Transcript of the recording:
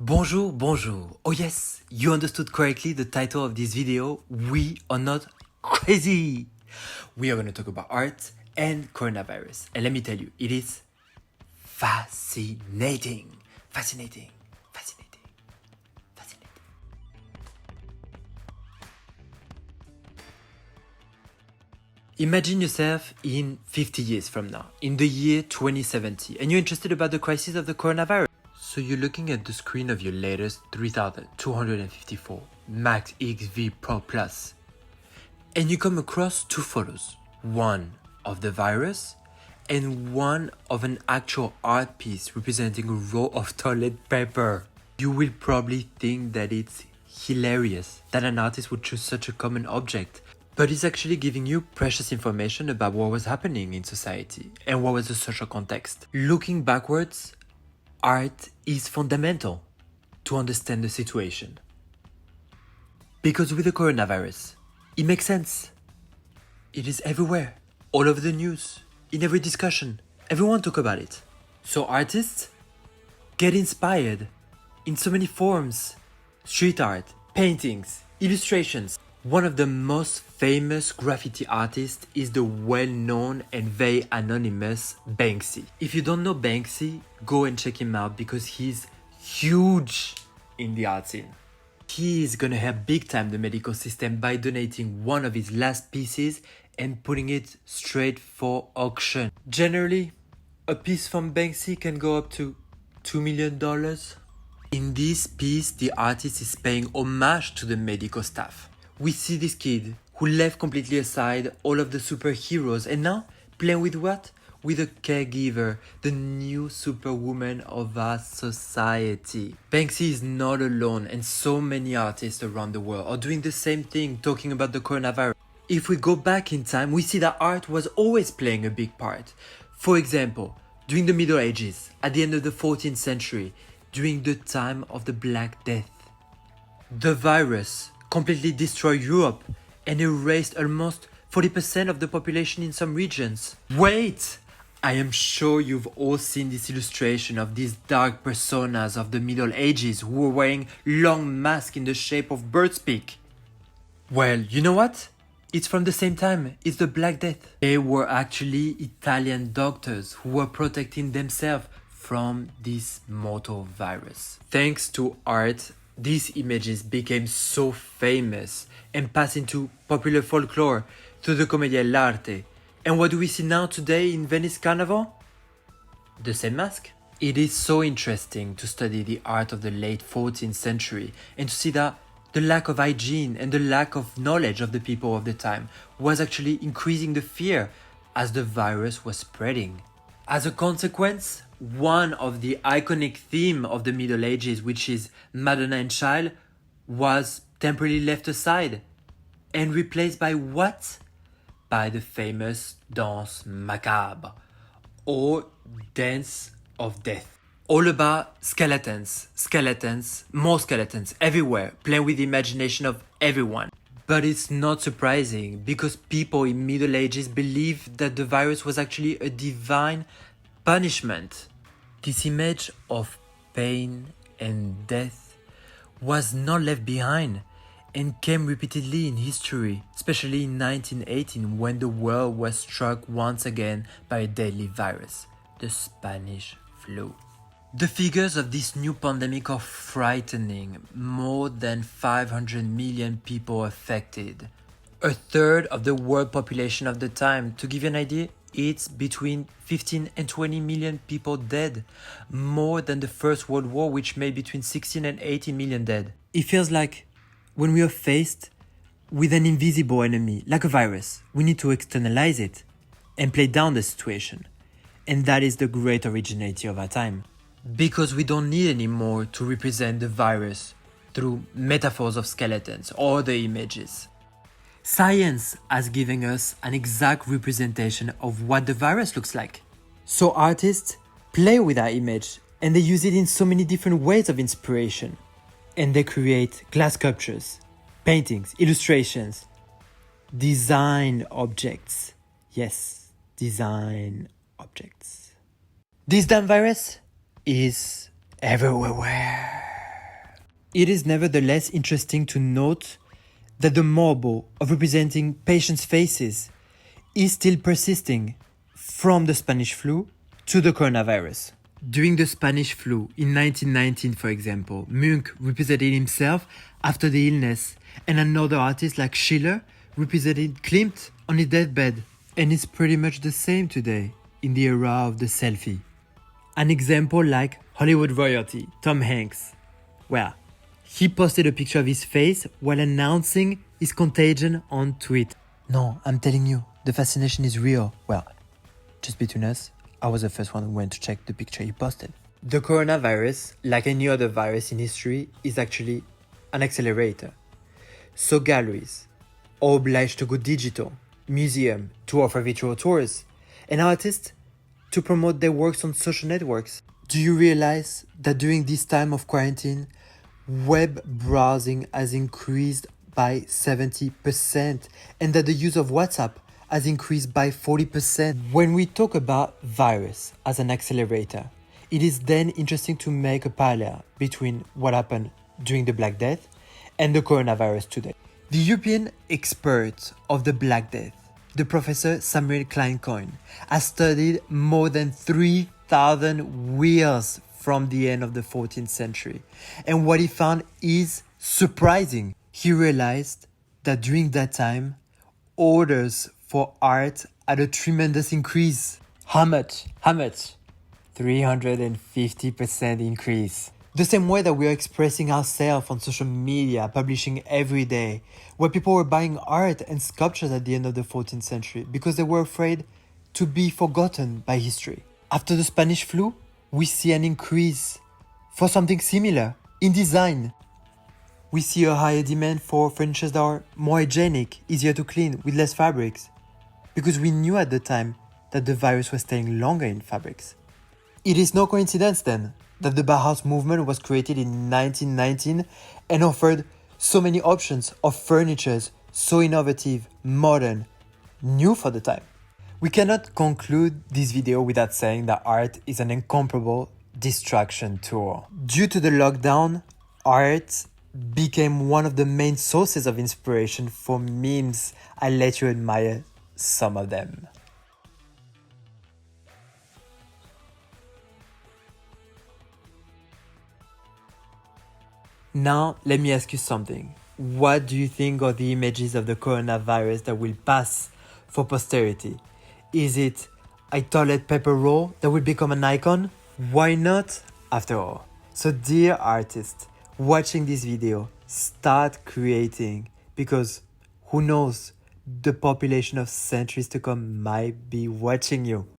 Bonjour, bonjour. Oh yes, you understood correctly the title of this video. We are not crazy. We are going to talk about art and coronavirus. And let me tell you, it is fascinating. Fascinating. Fascinating. Fascinating. Imagine yourself in 50 years from now, in the year 2070, and you're interested about the crisis of the coronavirus. So you're looking at the screen of your latest 3254 Max XV Pro Plus, and you come across two photos, one of the virus and one of an actual art piece representing a roll of toilet paper. You will probably think that it's hilarious that an artist would choose such a common object, but it's actually giving you precious information about what was happening in society and what was the social context. Looking backwards, art is fundamental to understand the situation. Because with the coronavirus, it makes sense. It is everywhere, all over the news, in every discussion. Everyone talk about it. So artists get inspired in so many forms. Street art, paintings, illustrations. One of the most famous graffiti artists is the well-known and very anonymous Banksy. If you don't know Banksy, go and check him out because he's huge in the art scene. He is gonna help big time the medical system by donating one of his last pieces and putting it straight for auction. Generally, a piece from Banksy can go up to $2 million. In this piece, the artist is paying homage to the medical staff. We see this kid who left completely aside all of the superheroes and now playing with what? With a caregiver, the new superwoman of our society. Banksy is not alone, and so many artists around the world are doing the same thing, talking about the coronavirus. If we go back in time, we see that art was always playing a big part. For example, during the Middle Ages, at the end of the 14th century, during the time of the Black Death, the virus completely destroyed Europe and erased almost 40% of the population in some regions. Wait! I am sure you've all seen this illustration of these dark personas of the Middle Ages who were wearing long masks in the shape of bird's beak. Well, you know what? It's from the same time. It's the Black Death. They were actually Italian doctors who were protecting themselves from this mortal virus. Thanks to art, these images became so famous and passed into popular folklore through the Commedia dell'arte. And what do we see now today in Venice Carnival? The same mask. It is so interesting to study the art of the late 14th century and to see that the lack of hygiene and the lack of knowledge of the people of the time was actually increasing the fear as the virus was spreading. As a consequence, one of the iconic themes of the Middle Ages, which is Madonna and Child, was temporarily left aside and replaced by what? By the famous Danse Macabre, or Dance of Death. All about skeletons, more skeletons everywhere, playing with the imagination of everyone. But it's not surprising because people in Middle Ages believed that the virus was actually a divine punishment. This image of pain and death was not left behind and came repeatedly in history, especially in 1918 when the world was struck once again by a deadly virus, the Spanish flu. The figures of this new pandemic are frightening. More than 500 million people affected. A third of the world population of the time. To give you an idea, it's between 15 and 20 million people dead. More than the First World War, which made between 16 and 18 million dead. It feels like when we are faced with an invisible enemy, like a virus, we need to externalize it and play down the situation. And that is the great originality of our time. Because we don't need anymore to represent the virus through metaphors of skeletons or the images. Science has given us an exact representation of what the virus looks like. So artists play with our image and they use it in so many different ways of inspiration. And they create glass sculptures, paintings, illustrations, design objects. Yes, design objects. This damn virus is everywhere. It is nevertheless interesting to note that the marble of representing patients' faces is still persisting from the Spanish flu to the coronavirus. During the Spanish flu in 1919, for example, Munch represented himself after the illness, and another artist like Schiller represented Klimt on his deathbed. And it's pretty much the same today in the era of the selfie. An example like Hollywood royalty, Tom Hanks. Well, he posted a picture of his face while announcing his contagion on Twitter. No, I'm telling you, the fascination is real. Well, just between us, I was the first one who went to check the picture he posted. The coronavirus, like any other virus in history, is actually an accelerator. So galleries are obliged to go digital, museums to offer virtual tours, and artists to promote their works on social networks. Do you realize that during this time of quarantine, web browsing has increased by 70% and that the use of WhatsApp has increased by 40%? When we talk about virus as an accelerator, it is then interesting to make a parallel between what happened during the Black Death and the coronavirus today. The European expert of the Black Death, the Professor Samuel Klein-Cohen, has studied more than 3,000 years from the end of the 14th century. And what he found is surprising. He realized that during that time, orders for art had a tremendous increase. How much? 350% increase. The same way that we are expressing ourselves on social media, publishing every day, where people were buying art and sculptures at the end of the 14th century because they were afraid to be forgotten by history. After the Spanish flu, we see an increase for something similar in design. We see a higher demand for furniture that are more hygienic, easier to clean, with less fabrics, because we knew at the time that the virus was staying longer in fabrics. It is no coincidence then that the Bauhaus movement was created in 1919 and offered so many options of furniture, so innovative, modern, new for the time. We cannot conclude this video without saying that art is an incomparable distraction tool. Due to the lockdown, art became one of the main sources of inspiration for memes. I'll let you admire some of them. Now, let me ask you something. What do you think are the images of the coronavirus that will pass for posterity? Is it a toilet paper roll that will become an icon? Why not, after all? So dear artist, watching this video, start creating, because who knows, the population of centuries to come might be watching you.